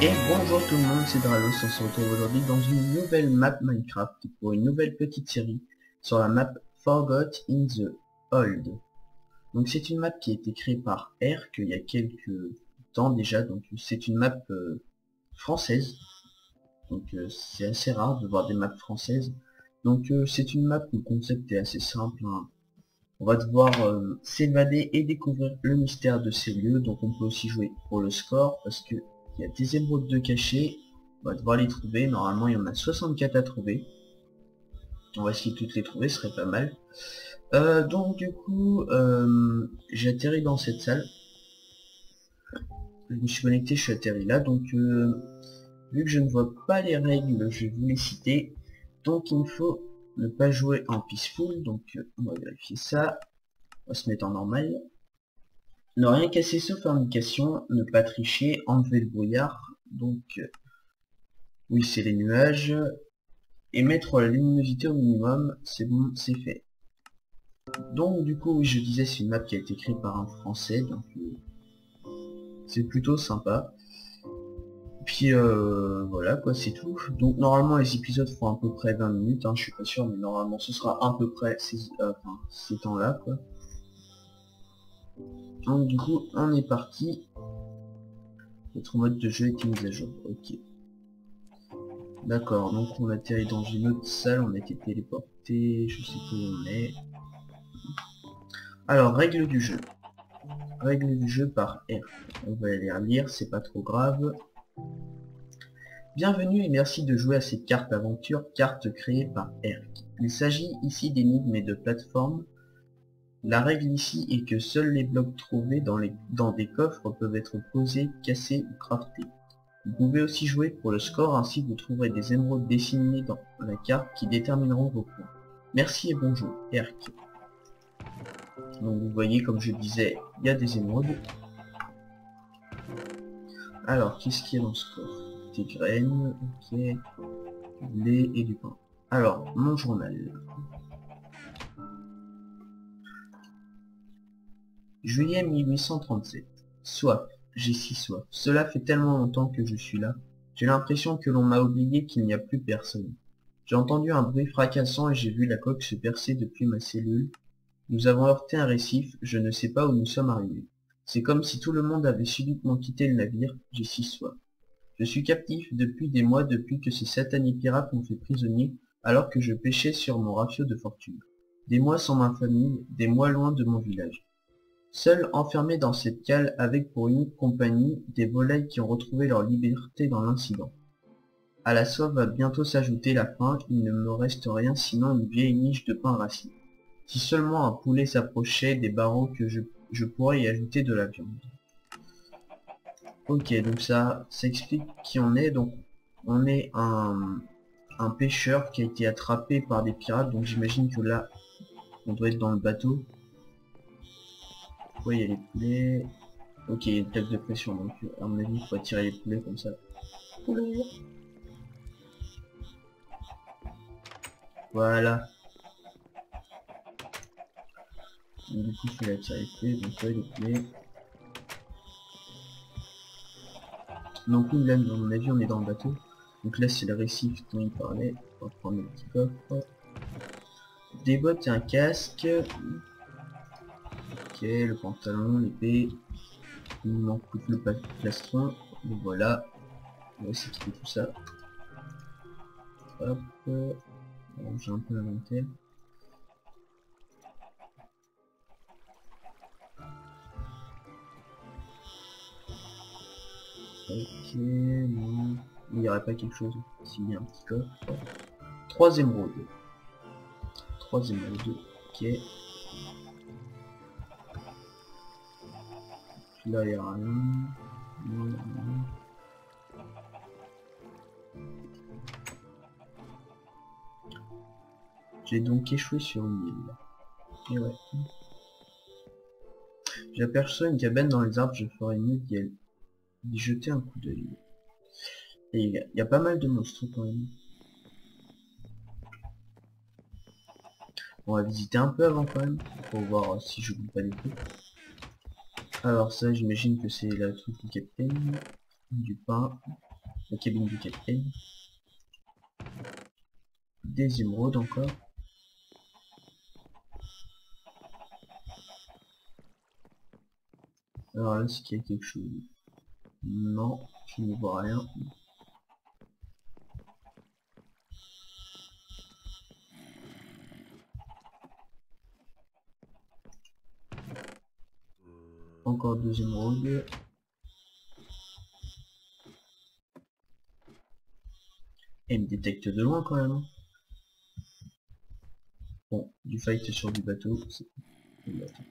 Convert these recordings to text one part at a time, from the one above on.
Et bonjour tout le monde, c'est Dralos, on se retrouve aujourd'hui dans une nouvelle map Minecraft pour une nouvelle petite série sur la map Forgot in the Old. Donc c'est une map qui a été créée par Erk il y a quelques temps déjà, donc c'est une map française, donc c'est assez rare de voir des maps françaises. Donc c'est une map où le concept est assez simple, hein. On va devoir s'évader et découvrir le mystère de ces lieux, donc on peut aussi jouer pour le score parce que il y a des émeraudes de cachés, on va devoir les trouver, normalement il y en a 64 à trouver. On va essayer de toutes les trouver, ce serait pas mal. Donc du coup, j'ai atterri dans cette salle. Je me suis connecté, je suis atterri là, donc vu que je ne vois pas les règles, je vais vous les citer. Donc il me faut ne pas jouer en peaceful, donc on va vérifier ça. On va se mettre en normal. Ne rien casser sauf indication, ne pas tricher, enlever le brouillard, donc oui c'est les nuages, et mettre la luminosité au minimum, c'est bon, c'est fait. Donc du coup oui je disais c'est une map qui a été créée par un français, donc c'est plutôt sympa. Puis voilà quoi, c'est tout. Donc normalement les épisodes font à peu près 20 minutes, hein, je suis pas sûr, mais normalement ce sera à peu près ces temps-là quoi. Donc du coup on est parti. Notre mode de jeu est mis à jour, ok. D'accord, donc on atterrit dans une autre salle, on a été téléporté, je sais pas où on est. Alors, règles du jeu. Règles du jeu par R. On va les relire, c'est pas trop grave. Bienvenue et merci de jouer à cette carte aventure, carte créée par R. Il s'agit ici d'énigmes et de plateformes. La règle ici est que seuls les blocs trouvés dans des coffres peuvent être posés, cassés ou craftés. Vous pouvez aussi jouer pour le score, ainsi vous trouverez des émeraudes dessinées dans la carte qui détermineront vos points. Merci et bonjour, Erk. Donc vous voyez, comme je disais, il y a des émeraudes. Alors, qu'est-ce qu'il y a dans ce coffre? Des graines, ok, du lait et du pain. Alors, mon journal. Juillet 1837. Soif. J'ai si soif. Cela fait tellement longtemps que je suis là. J'ai l'impression que l'on m'a oublié qu'il n'y a plus personne. J'ai entendu un bruit fracassant et j'ai vu la coque se percer depuis ma cellule. Nous avons heurté un récif, je ne sais pas où nous sommes arrivés. C'est comme si tout le monde avait subitement quitté le navire, j'ai si soif. Je suis captif depuis des mois depuis que ces satanés pirates m'ont fait prisonnier alors que je pêchais sur mon rafio de fortune. Des mois sans ma famille, des mois loin de mon village. Seul enfermé dans cette cale avec pour unique compagnie des volailles qui ont retrouvé leur liberté dans l'incident. À la soif va bientôt s'ajouter la faim, il ne me reste rien sinon une vieille niche de pain rassis. Si seulement un poulet s'approchait des barreaux que je pourrais y ajouter de la viande. Ok, donc ça explique qui on est. Donc on est un pêcheur qui a été attrapé par des pirates. Donc j'imagine que là, on doit être dans le bateau. Ouais, il y a les poulets. Ok, il y a une plaque de pression. Donc à mon avis, il faut attirer les poulets comme ça. Poulet. Voilà. Donc, du coup, il faut attirer les poulets. Donc ouais, les poulets. Donc là, à mon avis, on est dans le bateau. Donc là, c'est le récif dont il parlait. On va prendre le petit coffre. Des bottes et un casque. Ok, le pantalon, l'épée. Il nous manque plus que le plastron. Donc voilà. On va essayer de quitter tout ça. Hop. On va ranger un peu l'inventaire. Ok, non. Il n'y aurait pas quelque chose. S'il y a un petit coffre. 3 émeraudes. 3 émeraudes. Ok. Puis là, il n'y a rien. Non, non. J'ai donc échoué sur une île. Et ouais. J'aperçois une cabane dans les arbres, je ferais mieux d'y jeter un coup d'œil. Et il y a pas mal de monstres quand même. On va visiter un peu avant quand même, pour voir si je n'oublie pas des trucs. Alors ça, j'imagine que c'est la truc du capitaine. Du pain. La cabine du capitaine. Des émeraudes encore. Alors là, est-ce qu'il y a quelque chose? Non, je ne vois rien. Encore deux émeraudes. Et il me détecte de loin quand même. Bon, du fight sur du bateau. C'est le bateau.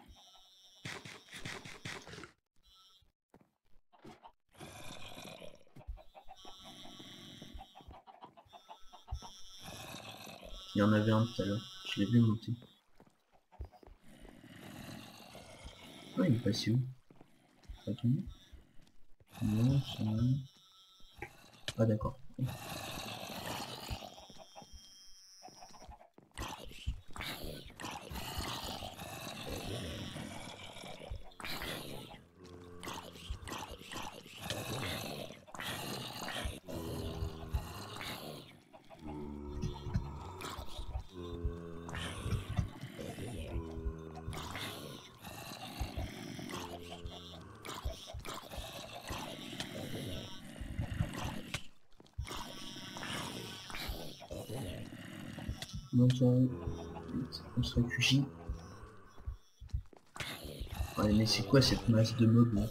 Il y en avait un tout à l'heure. Je l'ai vu monter. Ah, il est passé où? Pas tombé? Non, ça va. Ah d'accord. Maintenant, on se réfugie. Ouais, mais c'est quoi cette masse de mobs là?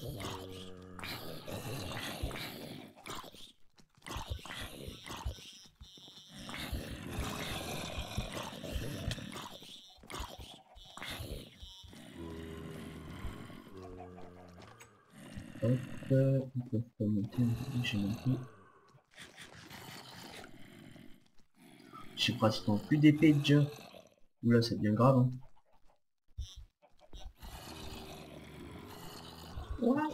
Hop, ils peuvent pas monter, j'ai monté. J'ai pratiquement plus d'épée déjà. Oula, ça devient grave. Hein. Ouah.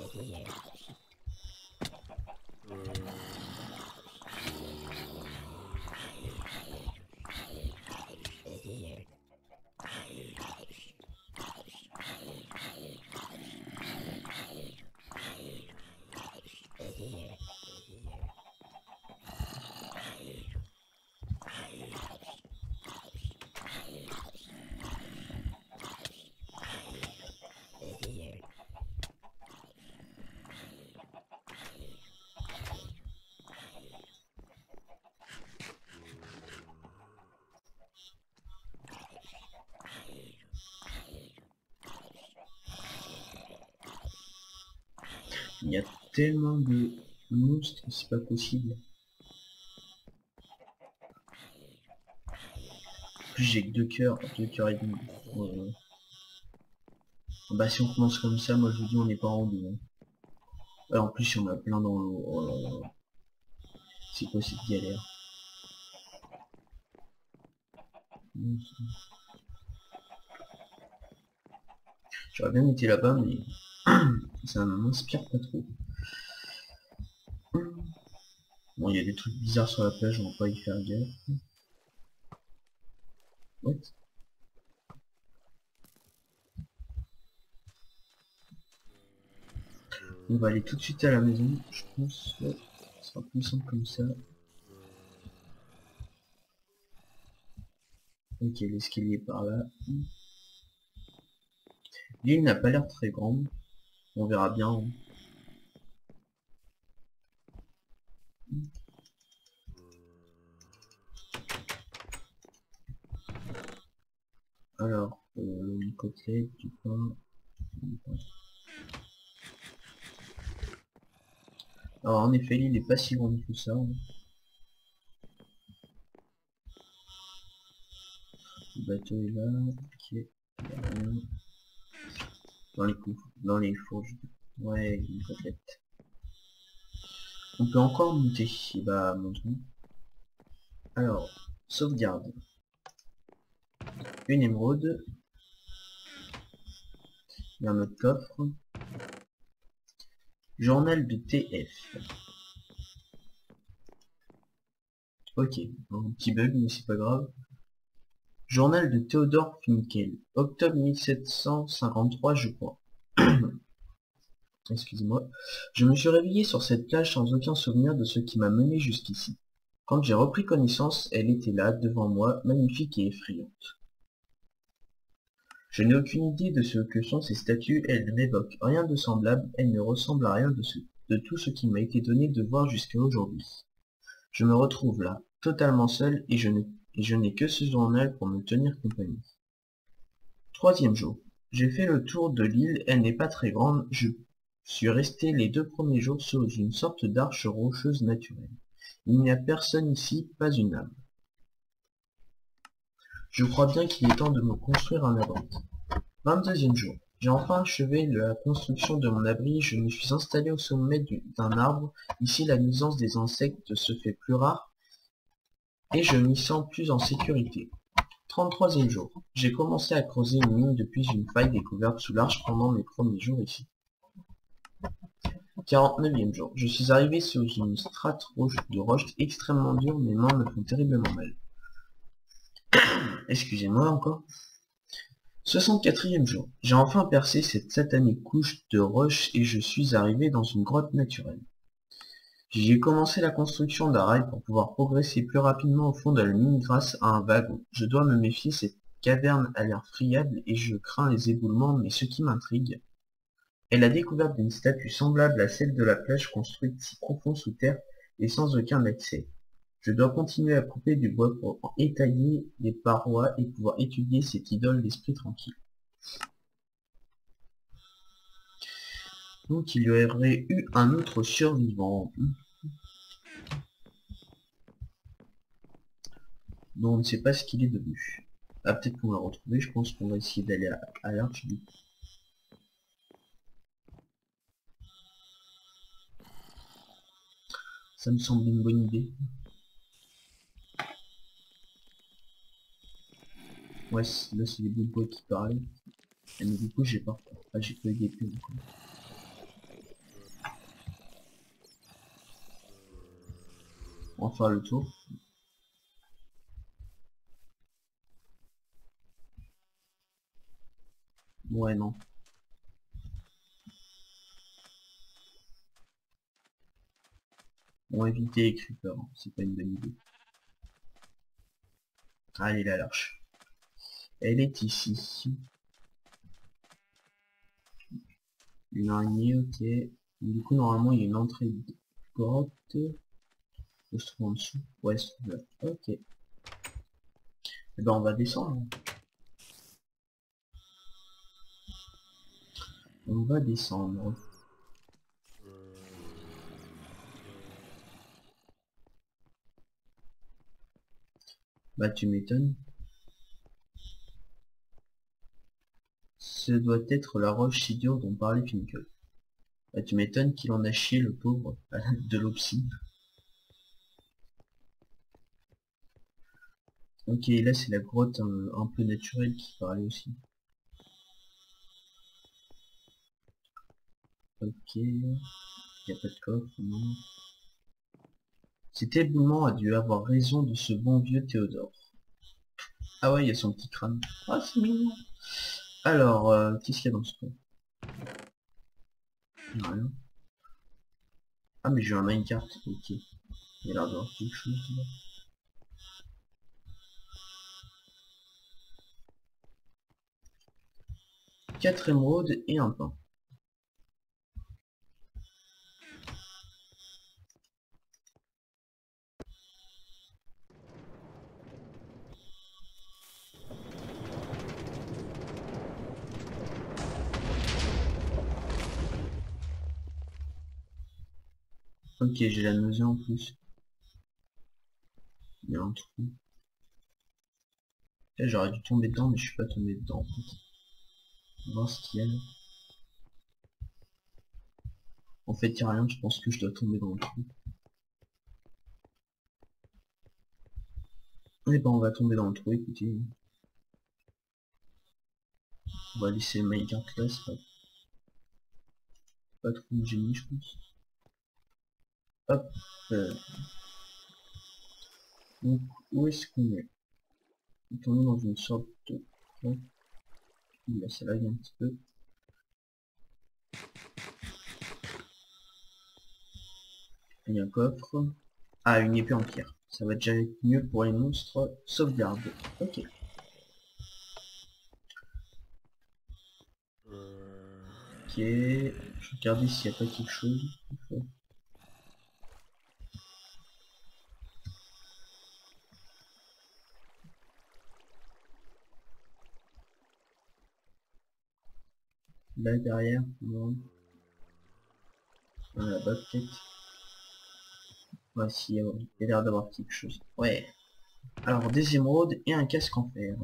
Il y a tellement de monstres, c'est pas possible. En plus j'ai que deux cœurs et demi. Ouais. Bah si on commence comme ça, moi je vous dis on n'est pas rendu. Hein. Ouais, en plus il y en a plein dans l'eau. Oh là là. C'est quoi cette galère? J'aurais bien été là-bas mais ça m'inspire pas trop. Bon il y a des trucs bizarres sur la plage, on va pas y faire gaffe. What? On va aller tout de suite à la maison, je pense. Ouais, ce sera plus simple comme ça. Ok, l'escalier est par là. L'île n'a pas l'air très grande. On verra bien. Hein. Alors, une côtelette, du pain. Alors en effet, l'île est pas si grande que ça. Hein. Le bateau est là. Ok. Y a rien. Dans les coups, dans les fourges. Ouais, une côtelette. On peut encore monter. Bah, montons. Alors, sauvegarde. Une émeraude. Il y a un autre coffre. Journal de TF. Ok, un petit bug, mais c'est pas grave. Journal de Théodore Finkel. Octobre 1753, je crois. excusez-moi. Je me suis réveillé sur cette plage sans aucun souvenir de ce qui m'a mené jusqu'ici. Quand j'ai repris connaissance, elle était là, devant moi, magnifique et effrayante. Je n'ai aucune idée de ce que sont ces statues, elles ne m'évoquent rien de semblable, elles ne ressemblent à rien de tout ce qui m'a été donné de voir jusqu'à aujourd'hui. Je me retrouve là, totalement seul, et je n'ai que ce journal pour me tenir compagnie. Troisième jour. J'ai fait le tour de l'île, elle n'est pas très grande, je suis resté les 2 premiers jours sous une sorte d'arche rocheuse naturelle. Il n'y a personne ici, pas une âme. Je crois bien qu'il est temps de me construire un abri. 22e jour. J'ai enfin achevé la construction de mon abri, je me suis installé au sommet d'un arbre. Ici, la nuisance des insectes se fait plus rare et je m'y sens plus en sécurité. 33e jour. J'ai commencé à creuser une mine depuis une faille découverte sous l'arche pendant mes premiers jours ici. 49e jour. Je suis arrivé sous une strate de roche extrêmement dure, mes mains me font terriblement mal. Excusez-moi encore. 64e jour. J'ai enfin percé cette satanée couche de roche et je suis arrivé dans une grotte naturelle. J'ai commencé la construction d'un rail pour pouvoir progresser plus rapidement au fond de la mine grâce à un wagon. Je dois me méfier, cette caverne a l'air friable et je crains les éboulements, mais ce qui m'intrigue est la découverte d'une statue semblable à celle de la plage construite si profond sous terre et sans aucun accès. Je dois continuer à couper du bois pour étayer les parois et pouvoir étudier cette idole d'esprit tranquille. Donc il y aurait eu un autre survivant. dont on ne sait pas ce qu'il est devenu. Ah, peut-être qu'on va retrouver, je pense qu'on va essayer d'aller à l'arche du coup. Ça me semble une bonne idée. Ouais, là c'est des bouts de bois qui parlaient. Mais du coup j'ai pas... Ah, j'ai pas eu des plumes. On va faire le tour. Ouais, non. On va éviter les creepers, hein. C'est pas une bonne idée. Allez, là, l'arche. Elle est ici. Une araignée, ok. Du coup, normalement, il y a une entrée de grotte. Je se trouve en dessous. Ouais, se trouve là. Ok. Et ben, on va descendre. On va descendre. Bah, tu m'étonnes. Ce doit être la roche si dure dont parlait Finkel. Bah, tu m'étonnes qu'il en a chié, le pauvre, de l'opsie. Ok, là c'est la grotte un peu naturelle qui parlait aussi. Ok, il n'y a pas de coffre, non. Cet éboulement a dû avoir raison de ce bon vieux Théodore. Ah ouais, il y a son petit crâne. Ah, c'est mignon. Alors, qu'est-ce qu'il y a dans ce coin? Rien. Ah, mais j'ai un minecart, ok. Il y a l'air d'avoir quelque chose là. 4 émeraudes et un pain. Ok, j'ai la nausée en plus. Il y a un trou. Là, j'aurais dû tomber dedans, mais je suis pas tombé dedans en fait. On va voir ce qu'il y a là. En fait, il n'y a rien, je pense que je dois tomber dans le trou. Et ben, on va tomber dans le trou, écoutez. On va laisser le minecart là, c'est pas trop de génie, je pense. Hop. Donc, où est-ce qu'on est? On est dans une sorte de... Là, ça lag un petit peu. Il y a un coffre. Ah, une épée en pierre. Ça va déjà être mieux pour les monstres. Sauvegarde. Ok. Ok. Je vais regarder s'il n'y a pas quelque chose. Là derrière. Non. Là-bas peut-être. Ouais, si, il y a l'air d'avoir quelque chose. Ouais. Alors, des émeraudes et un casque en fer.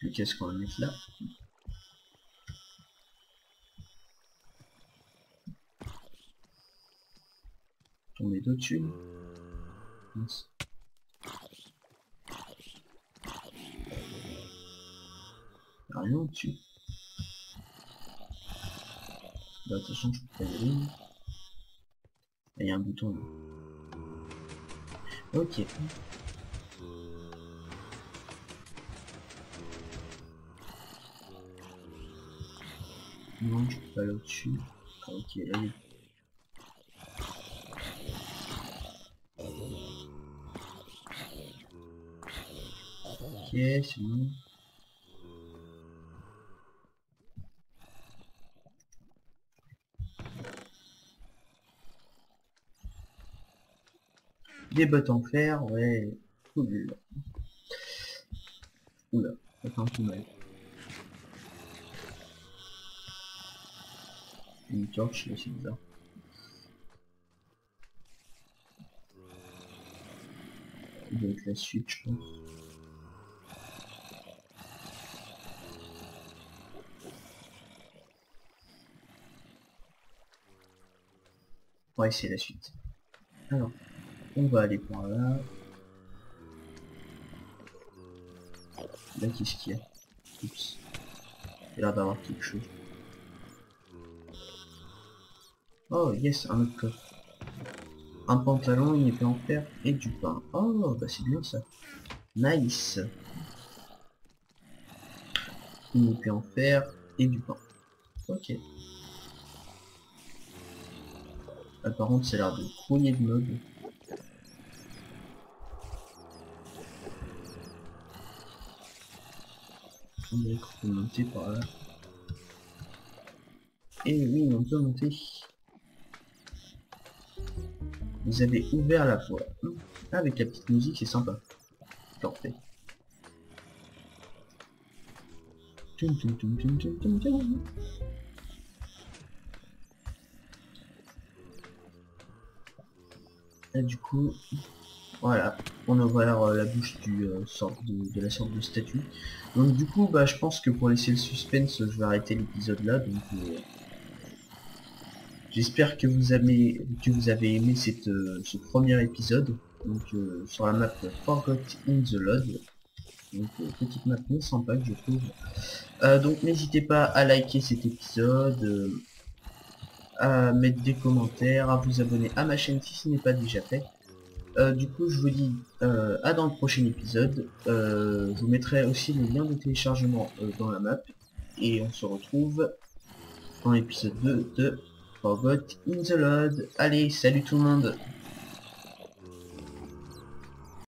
Le casque, on va le mettre là. Tomber d'au-dessus. Mince. Y a rien au-dessus. Bah, de toute façon, je peux pas y aller. Il y a un bouton là. Ok. Non, je peux pas aller au-dessus. Ah, ok, là, il ok, c'est bon. Des bottes en fer, ouais. Cool. Oula, ça fait un peu mal. Une torche, là, c'est bizarre. Donc la suite, je pense. Ouais, c'est la suite. Alors, on va aller par là. Là, qu'est-ce qu'il y a? Oups. Il y a l'air d'avoir quelque chose. Oh, yes, un autre coffre. Un pantalon, une épée en fer et du pain. Oh, bah c'est bien ça. Nice. Une épée en fer et du pain. Ok. Ah, par contre, ça a l'air de grouiller de mobs. On dirait qu'on peut monter par là. Et oui, on peut monter. Vous avez ouvert la voie. Ah, avec la petite musique, c'est sympa. Parfait. Tum, tum, tum, tum, tum, tum, tum. Et du coup, voilà, on a ouvert la bouche du de la sorte de statue. Donc du coup, bah je pense que pour laisser le suspense, je vais arrêter l'épisode là. Donc j'espère que vous avez aimé ce premier épisode. Donc sur la map Forgot in the Lode. Donc petite map bien sympa que je trouve. Donc n'hésitez pas à liker cet épisode, à mettre des commentaires, à vous abonner à ma chaîne si ce n'est pas déjà fait. Du coup, je vous dis à dans le prochain épisode. Je vous mettrai aussi le lien de téléchargement dans la map. Et on se retrouve dans l'épisode 2 de Forgot in the Lode. Allez, salut tout le monde!